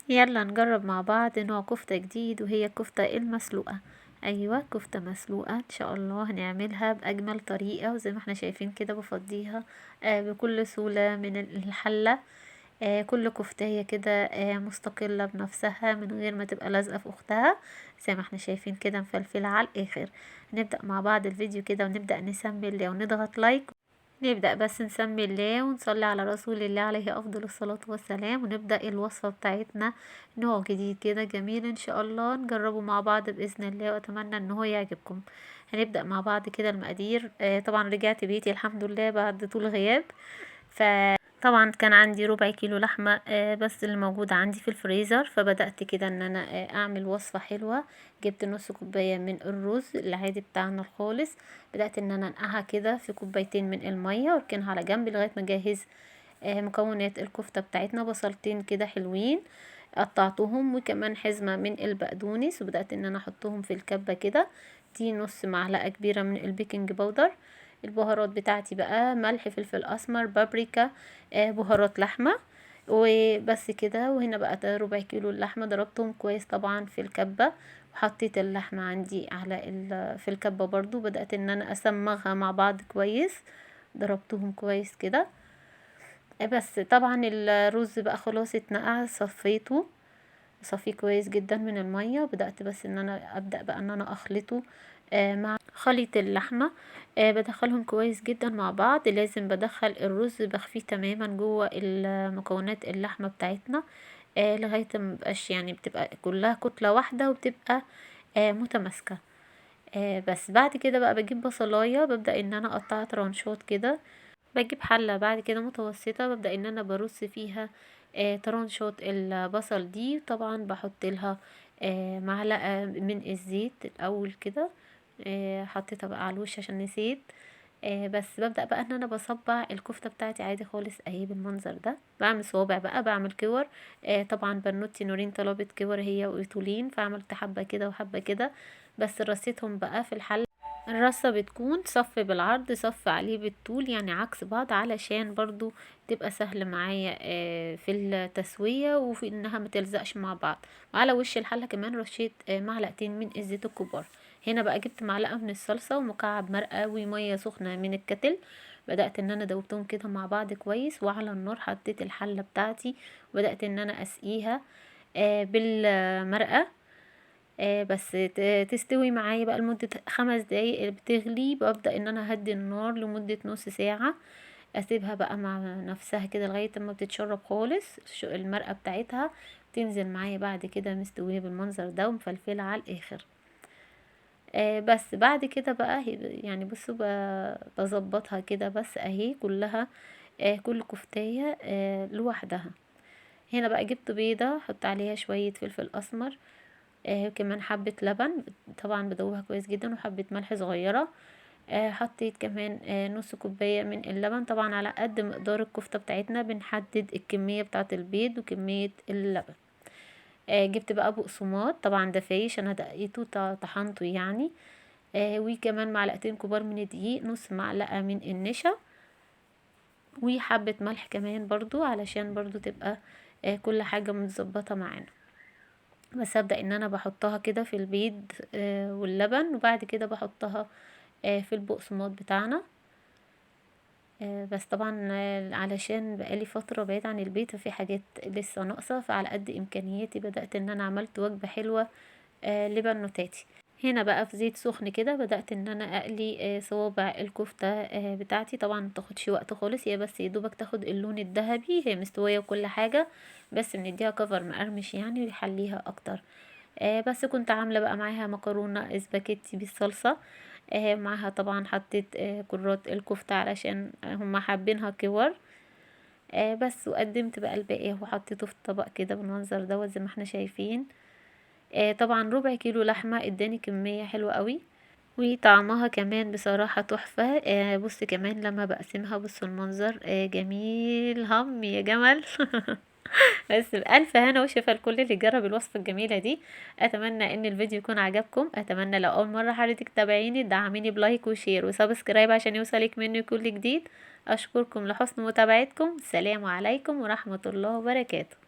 يلا نجرب مع بعض نوع كفتة جديد، وهي الكفتة المسلوقة. ايوه، كفتة مسلوقة ان شاء الله هنعملها باجمل طريقة، وزي ما احنا شايفين كده بفضيها بكل سهولة من الحلة. كل كفتاية كده مستقلة بنفسها من غير ما تبقى لازقة في اختها، زي ما احنا شايفين كده مفلفلة على الاخر. نبدأ مع بعض الفيديو كده ونبدأ نسمي الله ونضغط لايك. نبدأ بس نسمي الله ونصلي على رسول الله عليه أفضل الصلاة والسلام، ونبدأ الوصفة بتاعتنا. نوع جديد كده جميل إن شاء الله نجربه مع بعض بإذن الله، وأتمنى إن هو يعجبكم. هنبدأ مع بعض كده المقادير. طبعا رجعت بيتي الحمد لله بعد طول غياب. فطبعا كان عندي ربع كيلو لحمة بس اللي موجودة عندي في الفريزر، فبدأت كده ان انا اعمل وصفة حلوة. جبت نص كوباية من الرز العادي بتاعنا الخالص، بدأت ان انا انقعها كده في كوبايتين من المية واركنها على جنب لغاية ما اجهز مكونات الكفتة بتاعتنا. بصلتين كده حلوين قطعتهم، وكمان حزمة من البقدونس، وبدأت ان انا احطهم في الكبة كده. دي نص معلقة كبيرة من البيكنج باودر. البهارات بتاعتي بقى ملح، فلفل اسمر، بابريكا، بهارات لحمة وبس كده. وهنا بقى ده ربع كيلو اللحمة ضربتهم كويس طبعا في الكبة، وحطيت اللحمة عندي على في الكبة برضو. بدأت ان انا اسمغها مع بعض كويس، ضربتهم كويس كده. بس طبعا الرز بقى خلاص اتنقع، صفيه كويس جدا من المية. بدأت بس ان انا ابدأ بقى ان انا اخلطه مع خليط اللحمة. بدخلهم كويس جدا مع بعض. لازم بدخل الرز بخفيه تماما جوه المكونات اللحمة بتاعتنا لغاية ما مبقاش يعني بتبقى كلها كتلة واحدة وبتبقى متماسكة. بس بعد كده بقى بجيب بصلاية، ببدأ ان انا اقطعها ترانشات كده. بجيب حلة بعد كده متوسطة، ببدأ ان انا برص فيها طرنشات البصل دي. طبعا بحط لها معلقة من الزيت الاول كده. حطيتها بقى على الوش عشان نسيت. بس ببدأ بقى ان انا بصبع الكفتة بتاعتي عادي خالص اهي بالمنظر ده. بعمل صوابع بقى، بعمل كور. طبعا بنوتي نورين طلبت كور هي وإيتولين، فعملت حبة كده وحبة كده. بس رصيتهم بقى في الحلة. الرصة بتكون صف بالعرض صف عليه بالطول، يعني عكس بعض، علشان برضو تبقى سهل معايا في التسوية وفي انها متلزقش مع بعض. وعلى وش الحلة كمان رشيت معلقتين من الزيت الكبار. هنا بقى جبت معلقة من الصلصة ومكعب مرقة ومية سخنة من الكتل. بدأت ان انا دوبتهم كده مع بعض كويس، وعلى النار حطيت الحلة بتاعتي وبدأت ان انا اسقيها بالمرقة. بس تستوي معايا بقى لمدة 5 دقايق بتغلي. ببدأ ان انا اهدي النار لمدة نص ساعة، اسيبها بقى مع نفسها كده لغاية ما بتتشرب خالص المرقة بتاعتها. تنزل معايا بعد كده مستوية بالمنظر ده ومفلفلة على الاخر. بس بعد كده بقى يعني بصوا بظبطها كده بس اهي كلها. كل كفتاية لوحدها. هنا بقى جبت بيضة، احط عليها شوية فلفل اسمر، كمان حبة لبن طبعا بدوبها كويس جدا، وحبة ملح صغيرة. حطيت كمان نص كوباية من اللبن. طبعا على قد مقدار الكفتة بتاعتنا بنحدد الكمية بتاعة البيض وكمية اللبن. جبت بقى بقسماط طبعا ده فايش، انا دقيته طحنته يعني. وكمان معلقتين كبار من الدقيق، نص معلقة من النشا، وحبة ملح كمان برضو علشان برضو تبقى كل حاجة متظبطة معانا. بس ابدا ان انا بحطها كده في البيض واللبن، وبعد كده بحطها في البقسماط بتاعنا. بس طبعا علشان بقالي فترة بعيد عن البيت ففي حاجات لسه ناقصة، فعلى قد امكانياتي بدأت ان انا عملت وجبة حلوة لبنوتاتي. هنا بقى في زيت سخن كده بدأت ان انا اقلي صوابع الكفتة بتاعتي. طبعا متاخدش وقت خالص، هي بس يدوبك تاخد اللون الذهبي، هي مستوية وكل حاجة، بس بنديها كفر مقرمش يعني ويحليها اكتر. بس كنت عاملة بقى معاها مكرونة اسباجيتي بالصلصة. معاها طبعا حطيت كرات الكفتة علشان هما حابينها كور. بس وقدمت بقى الباقي وحطيته في الطبق كده بالمنظر دوت زي ما احنا شايفين. طبعا ربع كيلو لحمة اداني كمية حلوة قوي، وطعمها كمان بصراحة تحفة. بص كمان لما بقسمها بصوا المنظر جميل هم يا جمل. بس بألف هنا وشفا لكل اللي جرب الوصفة الجميلة دي. اتمنى ان الفيديو يكون عجبكم. اتمنى لو اول مرة حضرتك تتابعيني دعميني بلايك وشير وسبسكرايب عشان يوصلك مني كل جديد. اشكركم لحسن متابعتكم. السلام عليكم ورحمة الله وبركاته.